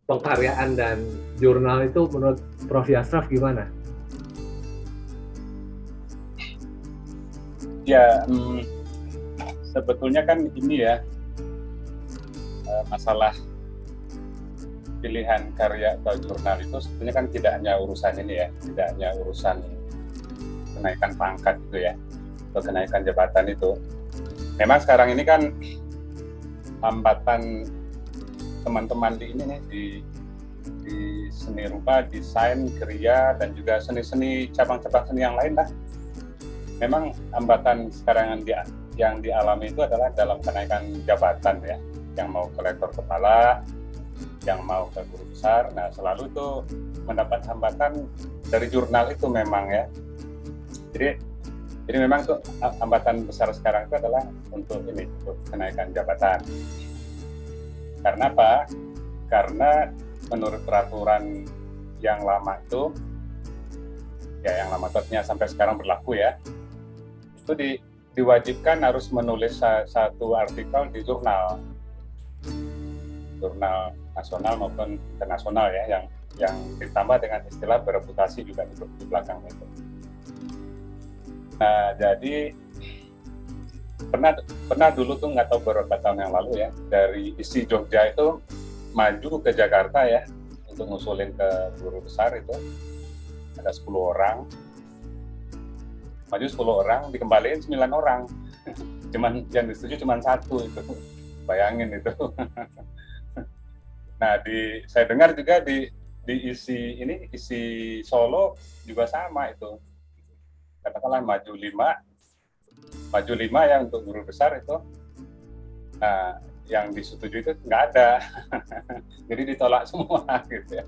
pengkaryaan dan jurnal itu menurut Prof. Yasraf gimana? Ya, sebetulnya kan ini ya, masalah pilihan karya atau jurnal itu sebetulnya kan tidak hanya urusan ini ya, tidak hanya urusan kenaikan pangkat itu ya, atau kenaikan jabatan itu. Memang sekarang ini kan hambatan teman-teman di ini nih, di seni rupa, desain, kriya, dan juga seni-seni cabang-cabang seni yang lain lah. Memang hambatan sekarang yang dialami itu adalah dalam kenaikan jabatan ya, yang mau ke rektor kepala, yang mau ke guru besar. Nah, selalu itu mendapat hambatan dari jurnal itu memang ya. Jadi memang tuh hambatan besar sekarang itu adalah untuk ini, untuk kenaikan jabatan. Karena apa? Karena menurut peraturan yang lama itu, ya yang lama ternyata sampai sekarang berlaku ya, itu diwajibkan harus menulis satu artikel di jurnal nasional maupun internasional ya, yang ditambah dengan istilah bereputasi juga di belakang itu. Nah, jadi pernah dulu tuh, nggak tahu beberapa tahun yang lalu ya, dari isi Jogja itu maju ke Jakarta ya untuk ngusulin ke guru besar. Itu ada 10 orang, maju 10 orang, dikembaliin 9 orang. Cuman yang disetujui cuma 1 itu. Bayangin itu. Nah, saya dengar juga di isi Solo juga sama itu. Katakanlah maju 5 ya untuk guru besar itu. Nah, yang disetujui itu nggak ada. Jadi ditolak semua gitu ya.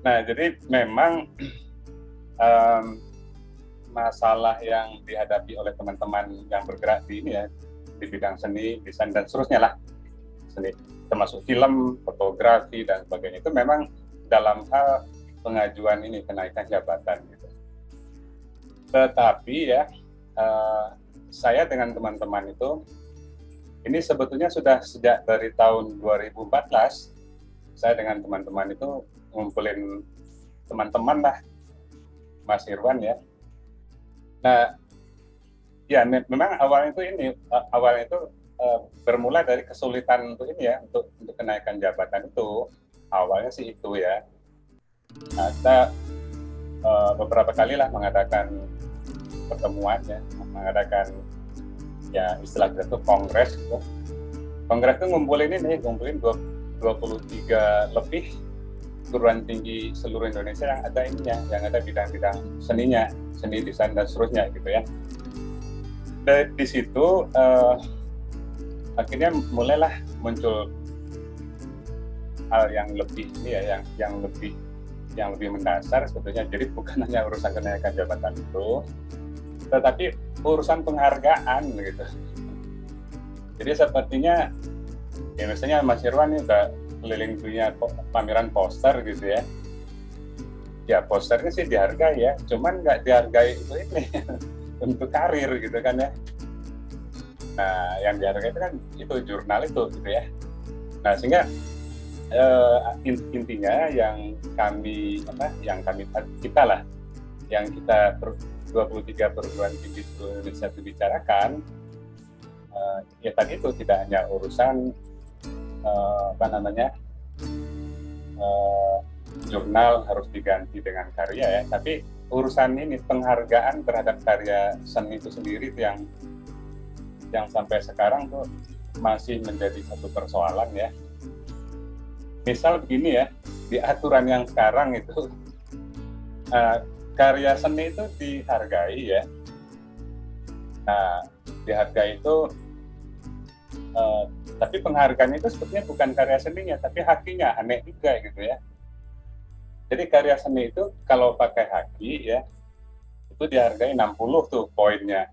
Nah, jadi memang masalah yang dihadapi oleh teman-teman yang bergerak di ini ya, di bidang seni, desain, dan seterusnya lah, seni, termasuk film, fotografi, dan sebagainya, itu memang dalam hal pengajuan ini kenaikan jabatan gitu. Tetapi ya, saya dengan teman-teman itu, ini sebetulnya sudah sejak dari tahun 2014, saya dengan teman-teman itu ngumpulin teman-teman lah, Mas Irwan ya. Nah, ya memang awalnya itu bermula dari kesulitan untuk ini ya, untuk kenaikan jabatan itu. Awalnya sih itu ya. Nah, kita beberapa kali lah mengadakan pertemuan ya, mengadakan ya istilah kita itu kongres gitu. Kongres itu ngumpulin 23 lebih perguruan tinggi seluruh Indonesia yang ada ininya, yang ada bidang-bidang seninya, seni, desain, dan seterusnya gitu ya. Di situ akhirnya mulailah muncul hal yang lebih ini ya, yang lebih mendasar sebetulnya. Jadi bukan hanya urusan kenaikan jabatan itu, tetapi urusan penghargaan gitu. Jadi sepertinya ya, misalnya Mas Irwan ini udah keliling dunia pameran poster gitu ya. Ya posternya sih dihargai ya, cuman nggak dihargai itu ini untuk karir gitu kan ya. Nah, yang dihargai itu kan itu jurnal itu gitu ya. Nah, sehingga intinya yang kita lah, yang kita 23 perguruan tinggi seluruh Indonesia itu bicarakan, ya tadi itu tidak hanya urusan jurnal harus diganti dengan karya ya, tapi urusan ini penghargaan terhadap karya seni itu sendiri itu yang sampai sekarang tuh masih menjadi satu persoalan ya. Misal begini ya, di aturan yang sekarang itu karya seni itu dihargai ya. Nah, dihargai itu tapi penghargaan itu sebetulnya bukan karya seninya, tapi hakinya. Aneh juga gitu ya. Jadi karya seni itu kalau pakai haki ya, itu dihargai 60 tuh poinnya.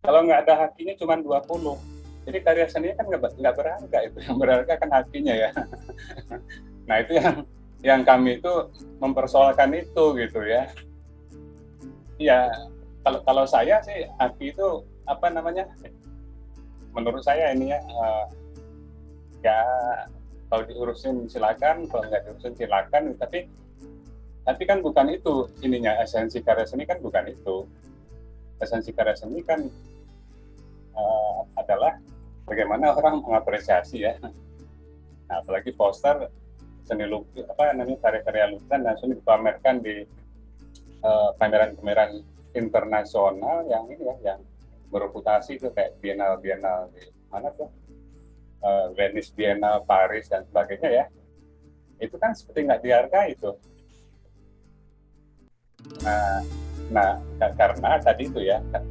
Kalau nggak ada hakinya cuma 20. Jadi karya seni kan nggak berharga, itu yang berharga kan hakinya ya. Nah, itu yang kami itu mempersoalkan itu gitu ya. Ya, kalau saya sih haki itu menurut saya ini ya kalau diurusin silakan, kalau nggak diurusin silakan. Tapi kan bukan itu ininya, esensi karya seni kan bukan itu. Esensi karya seni kan adalah bagaimana orang mengapresiasi ya. Nah, apalagi poster seni lukis, karya-karya lukisan dan seni dipamerkan di pameran-pameran internasional yang ini ya, yang bereputasi itu kayak Biennale di mana tuh, Venice Biennale, Paris dan sebagainya ya. Itu kan seperti nggak dihargai itu. Nah, karena tadi itu ya, Pak,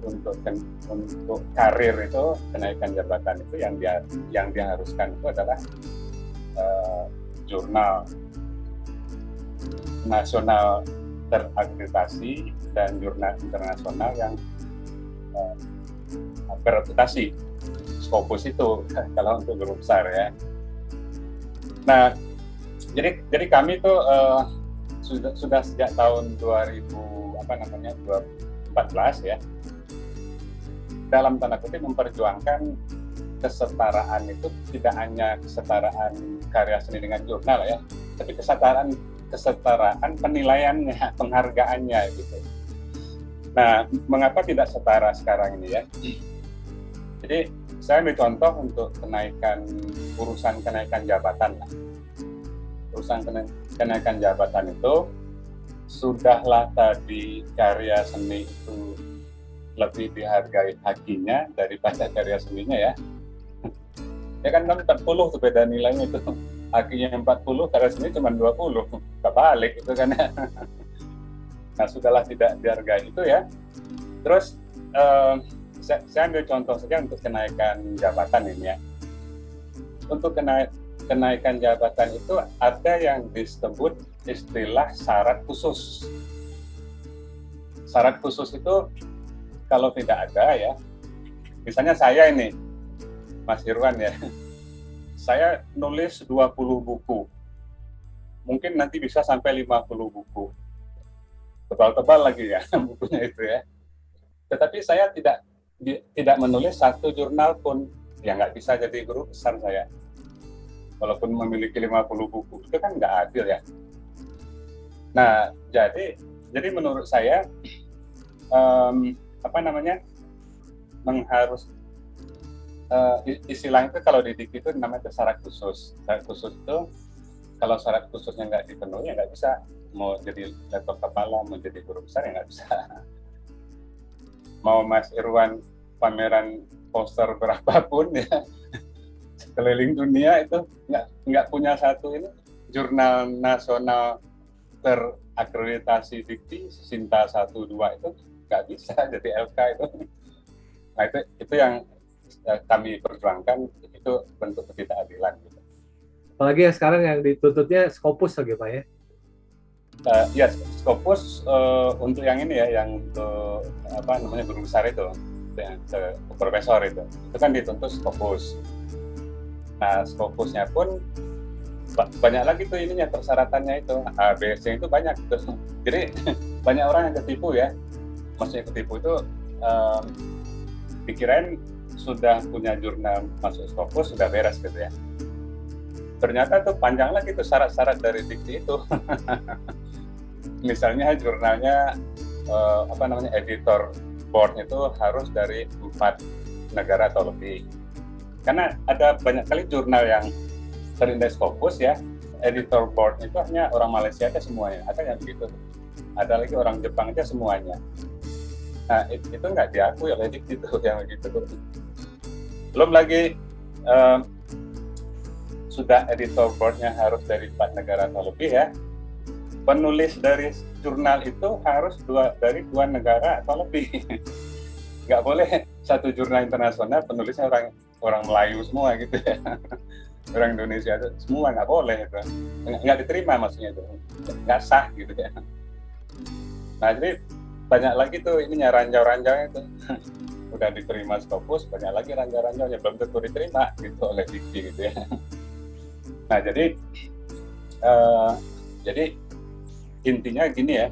untuk karir itu, kenaikan jabatan itu yang diharuskan itu adalah jurnal nasional terakreditasi dan jurnal internasional yang bereputasi. Scopus itu kalau untuk guru besar ya. Nah, jadi kami tuh sudah sejak tahun 2014 ya, dalam tanda kutip memperjuangkan kesetaraan itu, tidak hanya kesetaraan karya seni dengan jurnal ya, tapi kesetaraan penilaiannya, penghargaannya gitu. Nah, mengapa tidak setara sekarang ini ya? Jadi saya ambil contoh untuk urusan kenaikan jabatan. Urusan kenaikan jabatan itu sudahlah tadi karya seni itu lebih dihargai hakinya daripada karya seninya ya. Ya kan 40 tuh beda nilainya itu. Hakinya 40, karya seni cuma 20. Kebalik itu kan ya. Nah, sudahlah tidak dihargai itu ya. Terus saya ambil contoh saja untuk kenaikan jabatan ini ya. Untuk kenaikan jabatan itu ada yang disebut istilah syarat khusus. Syarat khusus itu kalau tidak ada ya, misalnya saya ini, Mas Irwan ya, saya nulis 20 buku, mungkin nanti bisa sampai 50 buku, tebal-tebal lagi ya bukunya itu ya. Tetapi saya tidak menulis satu jurnal pun, ya nggak bisa jadi guru besar saya. Walaupun memiliki 50 buku, itu kan nggak adil ya. Nah, jadi menurut saya istilah itu kalau di dikti itu namanya syarat khusus. Syarat khusus itu kalau syarat khususnya nggak dipenuhi, ya nggak bisa. Mau jadi lektor kepala, mau jadi guru besar, ya nggak bisa. Mau Mas Irwan pameran poster berapapun ya, keliling dunia itu nggak punya satu ini jurnal nasional terakreditasi dikti Sinta 1, 2 itu nggak bisa jadi LK itu. Nah, itu yang kami perjuangkan, itu bentuk ketidakadilan gitu. Apalagi sekarang yang dituntutnya Scopus lagi Pak ya. Ya, Scopus untuk yang ini ya, yang untuk guru besar itu, yang ke profesor itu kan dituntut Scopus. Nah, Scopusnya pun banyak lagi tuh ininya, persyaratannya itu A, B, C itu banyak tuh. Jadi banyak orang yang ketipu ya. Maksudnya ketipu itu dikirain sudah punya jurnal masuk Scopus sudah beres gitu ya. Ternyata tuh panjang lagi tuh syarat-syarat dari dikti itu. Misalnya jurnalnya editor board itu harus dari 4 negara atau lebih. Karena ada banyak kali jurnal yang terindeks Scopus ya, editor board itu hanya orang Malaysia aja semuanya, ada yang begitu. Ada lagi orang Jepang aja semuanya. Nah, itu nggak diakui oleh dikti itu yang begitu. Belum lagi sudah editor board-nya harus dari 4 negara atau lebih ya. Penulis dari jurnal itu harus dari 2 negara atau lebih. Nggak boleh satu jurnal internasional penulisnya orang Melayu semua gitu ya. Orang Indonesia itu semua nggak boleh itu. Nggak diterima maksudnya itu. Nggak sah gitu ya. Nah, jadi banyak lagi tuh ininya ranjau-ranjaunya itu. Udah diterima Scopus, banyak lagi ranjau-ranjaunya belum tentu diterima gitu oleh dikti gitu ya. Nah, jadi intinya gini ya,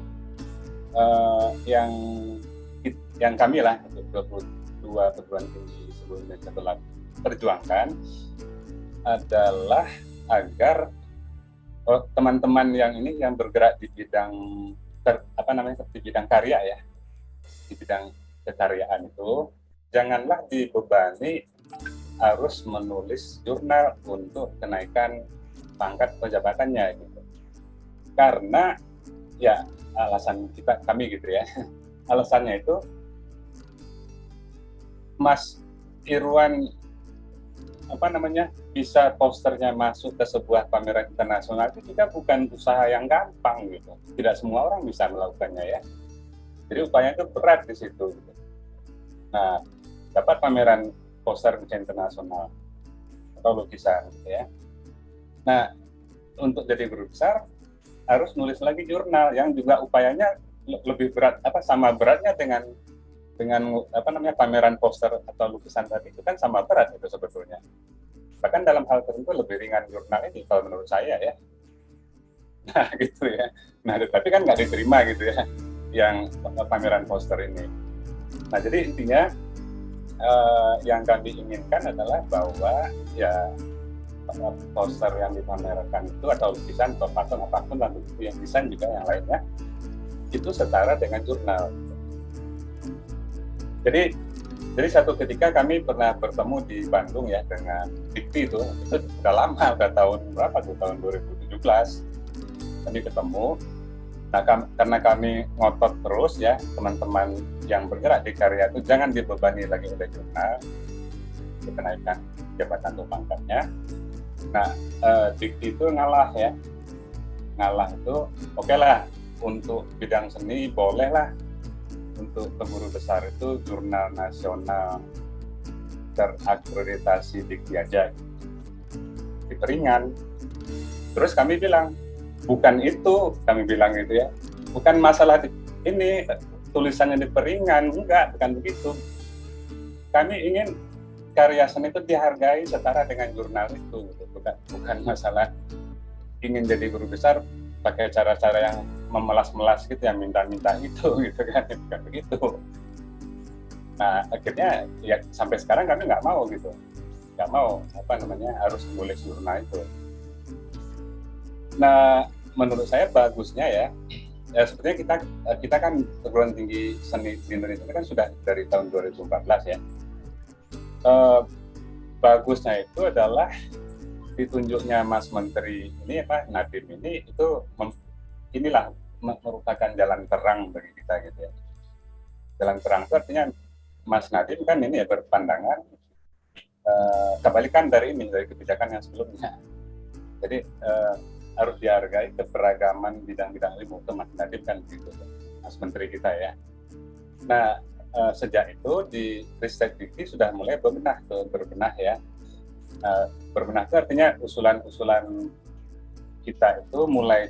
yang kami lah untuk 22 perguruan tinggi sebelumnya perjuangkan adalah agar teman-teman yang bergerak di bidang di bidang karya ya, di bidang kekaryaan itu janganlah dibebani harus menulis jurnal untuk kenaikan pangkat pejabatannya gitu. Karena ya alasan kami gitu ya. Alasannya itu Mas Irwan bisa posternya masuk ke sebuah pameran internasional itu juga bukan usaha yang gampang gitu. Tidak semua orang bisa melakukannya ya. Jadi upaya itu berat di situ. Gitu. Nah, dapat pameran poster internasional atau lukisan gitu ya. Nah, untuk jadi guru besar harus nulis lagi jurnal yang juga upayanya lebih berat, sama beratnya dengan pameran poster atau lukisan tadi itu kan sama berat itu sebetulnya. Bahkan dalam hal tertentu lebih ringan jurnal ini kalau menurut saya ya. Nah gitu ya. Nah tapi kan nggak diterima gitu ya yang pameran poster ini. Nah jadi intinya yang kami inginkan adalah bahwa ya poster yang dipamerkan itu atau lukisan atau patung apapun lah yang desain juga yang lainnya itu setara dengan jurnal. Jadi satu ketika kami pernah bertemu di Bandung ya dengan Dikti itu udah lama, udah tahun berapa tuh, tahun 2017 kami ketemu. Nah karena kami ngotot terus ya teman-teman yang bergerak di karya itu jangan dibebani lagi oleh jurnal untuk kenaikan jabatan atau pangkatnya. Nah Dikti itu ngalah itu oke lah untuk bidang seni boleh lah. Untuk pengurus besar itu jurnal nasional terakreditasi Dikti aja diperingan. Terus kami bilang bukan itu, kami bilang gitu ya, bukan masalah ini tulisannya diperingan, enggak, bukan begitu. Kami ingin karya seni itu dihargai setara dengan jurnal itu, bukan masalah ingin jadi guru besar pakai cara-cara yang memelas-melas gitu, yang minta-minta gitu kan, bukan begitu. Nah akhirnya ya sampai sekarang kami nggak mau harus nulis jurnal itu. Nah menurut saya bagusnya ya sebenarnya kita kan perguruan tinggi seni di Indonesia kan sudah dari tahun 2014 ya. Bagusnya itu adalah ditunjuknya Mas Menteri ini Nadiem ini itu inilah merupakan jalan terang bagi kita gitu ya. Jalan terang itu artinya Mas Nadiem kan ini ya berpandangan kebalikan dari kebijakan yang sebelumnya. Jadi harus dihargai keberagaman bidang-bidang ilmu itu Mas Nadiem kan gitu, Mas Menteri kita ya. Nah sejak itu di Ristek Dikti sudah mulai berbenah ya. Berbenah itu artinya usulan-usulan kita itu mulai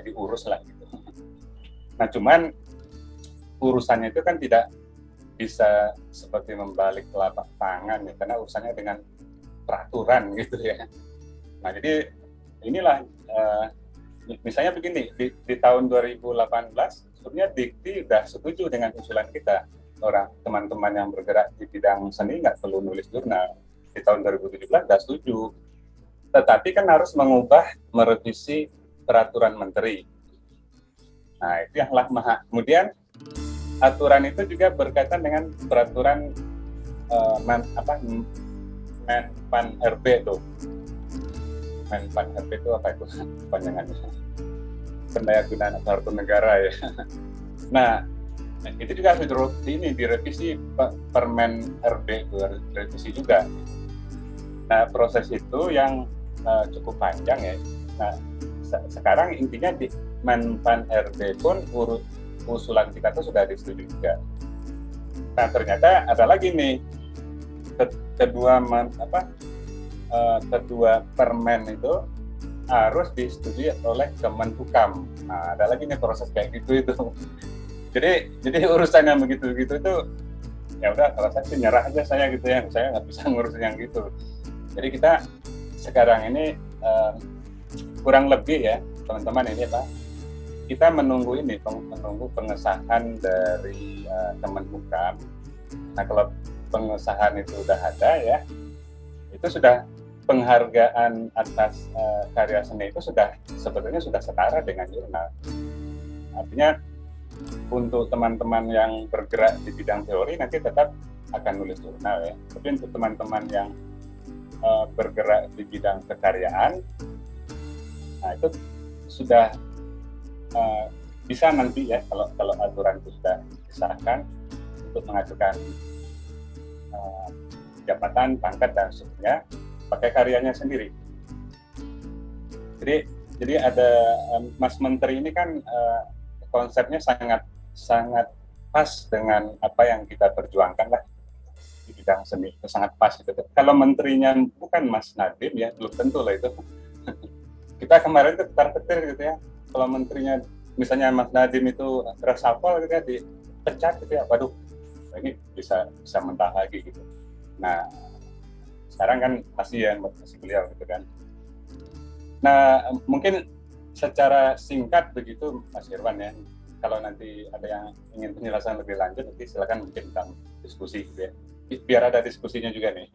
diurus lah gitu. Nah cuman urusannya itu kan tidak bisa seperti membalik telapak tangan ya, karena urusannya dengan peraturan gitu ya. Nah jadi inilah misalnya begini di tahun 2018 sebenarnya Dikti sudah setuju dengan usulan kita, teman-teman yang bergerak di bidang seni nggak perlu nulis jurnal. Di tahun 2017 sudah setuju, tetapi kan harus merevisi peraturan menteri. Nah itu yang lama. Kemudian aturan itu juga berkaitan dengan peraturan Menpan RB itu. Menpan RB itu apa itu panjangannya? Pendayagunaan aparatur negara ya. Nah itu juga harus direvisi Permen RB itu harus direvisi juga. Nah proses itu yang cukup panjang ya. Nah sekarang intinya di Menpan RB pun usulan kita itu sudah disetujui juga. Nah ternyata ada lagi nih kedua permen itu harus disetujui oleh Kemenhukam. Nah ada lagi nih proses kayak gitu itu. Jadi urusan yang begitu-begitu itu ya udah kalau saya sih nyerah aja saya gitu ya, saya nggak bisa ngurusin yang gitu. Jadi kita sekarang ini kurang lebih ya teman-teman ini kita menunggu pengesahan dari Kemenhukam. Nah kalau pengesahan itu udah ada ya, itu sudah penghargaan atas karya seni itu sudah sebetulnya sudah setara dengan jurnal. Artinya untuk teman-teman yang bergerak di bidang teori nanti tetap akan nulis jurnal ya. Tapi untuk teman-teman yang bergerak di bidang kekaryaan, nah itu sudah bisa nanti ya kalau aturan itu sudah disahkan untuk mengajukan jabatan, pangkat dan seterusnya pakai karyanya sendiri. Jadi ada Mas Menteri ini kan konsepnya sangat pas dengan apa yang kita perjuangkan lah di bidang seni, itu sangat pas gitu. Kalau menterinya bukan Mas Nadiem ya belum tentu lah itu. Kita kemarin itu ketar-ketir gitu ya. Kalau menterinya misalnya Mas Nadiem itu reshuffle gitu ya, dipecat gitu ya, waduh ini bisa mentah lagi gitu. Nah sekarang kan masih beliau gitu kan. Nah mungkin secara singkat begitu Mas Irwan ya. Kalau nanti ada yang ingin penjelasan lebih lanjut nanti silakan mungkin kita diskusi gitu ya. Biar ada diskusinya juga nih.